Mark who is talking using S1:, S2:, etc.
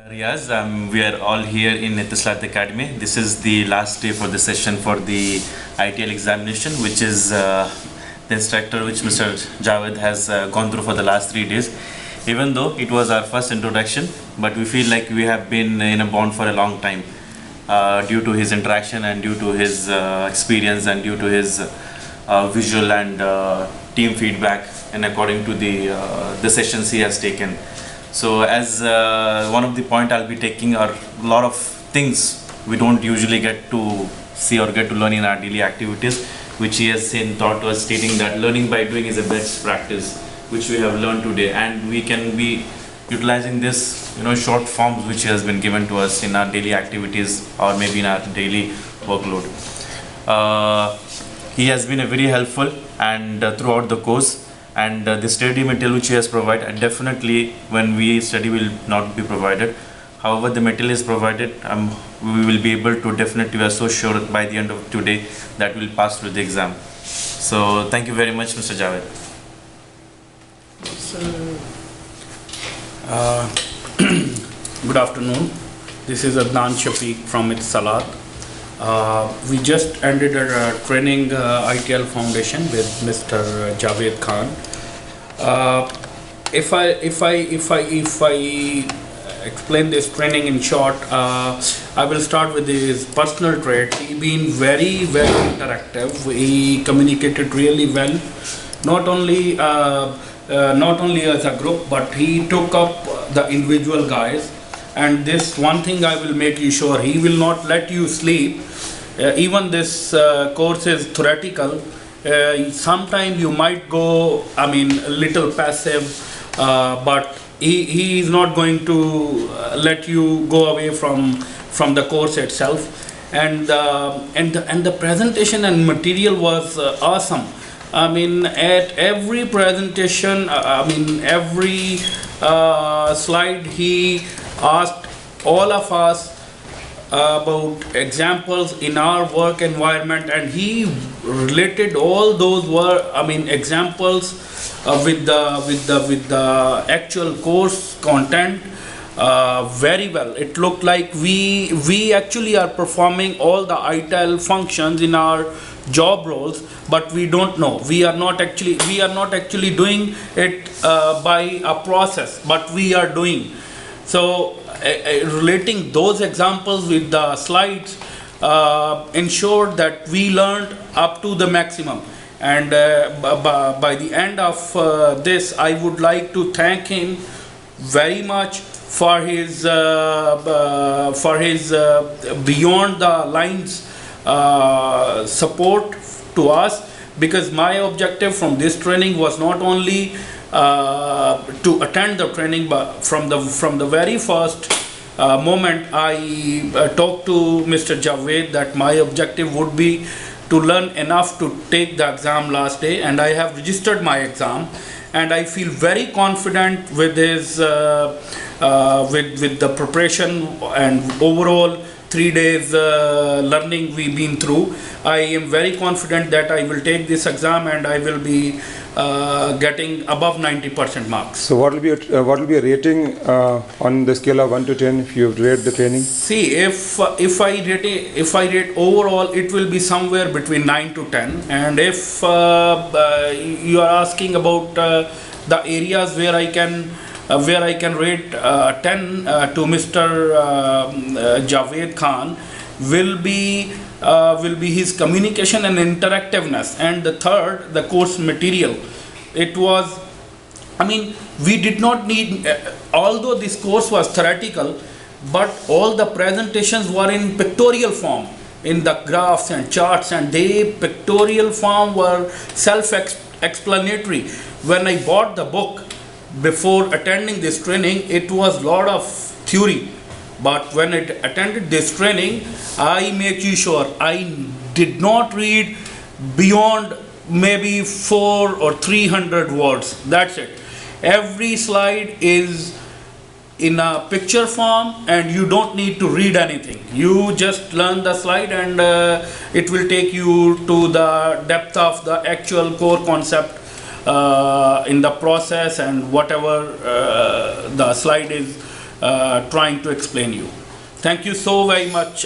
S1: Riaz, we are all here in Etisalat Academy. This is the last day for the session for the ITL examination, which is the instructor which Mr. Javed has gone through for the last 3 days. Even though it was our first introduction, but we feel like we have been in a bond for a long time due to his interaction and due to his experience and due to his visual and team feedback and according to the sessions he has taken. So as one of the point I'll be taking are a lot of things we don't usually get to see or get to learn in our daily activities, which he has taught to us, stating that learning by doing is a best practice, which we have learned today, and we can be utilizing this short forms which has been given to us in our daily activities or maybe in our daily workload. He has been a very helpful and throughout the course, and the study material which he has provided, definitely when we study will not be provided. However, the material is provided, we will be able to, definitely we are so sure by the end of today that we will pass through the exam. So thank you very much, Mr. Javed.
S2: Good afternoon. This is Adnan Shafiq from Etisalat. We just ended our training ITL Foundation with Mr. Javed Khan. If I explain this training in short, I will start with his personal trait. He been very interactive. He communicated really well, not only as a group, but he took up the individual guys. And this one thing I will make you sure, he will not let you sleep. Even this course is theoretical. Sometimes you might go, a little passive, but he is not going to let you go away from the course itself. And the presentation and material was awesome. At every presentation, every slide, he asked all of us about examples in our work environment, and he related all those examples with the actual course content very well. It looked like we actually are performing all the ITIL functions in our job roles, but we don't know. We are not actually doing it by a process, but we are doing. So relating those examples with the slides ensured that we learned up to the maximum. And by the end of this, I would like to thank him very much for his beyond the lines support to us, because my objective from this training was not only to attend the training, but from the very first moment I talked to Mr. Javed that my objective would be to learn enough to take the exam last day, and I have registered my exam, and I feel very confident with his with the preparation and overall 3 days learning we've been through. I am very confident that I will take this exam and I will be getting above 90% marks.
S3: So what will be a rating on the scale of 1 to 10 if you rate the training?
S2: See, if I rate overall, it will be somewhere between 9 to 10. And if you are asking about the areas where I can rate 10 to Mr. Javed Khan, will be his communication and interactiveness, and the third, the course material. It was, we did not need, although this course was theoretical, but all the presentations were in pictorial form, in the graphs and charts, and they pictorial form were self-explanatory. When I bought the book before attending this training, it was a lot of theory. But when I attended this training, I make you sure I did not read beyond maybe 400 or 300 words. That's it. Every slide is in a picture form, and you don't need to read anything. You just learn the slide, and it will take you to the depth of the actual core concept in the process, and whatever the slide is trying to explain you. Thank you so very much.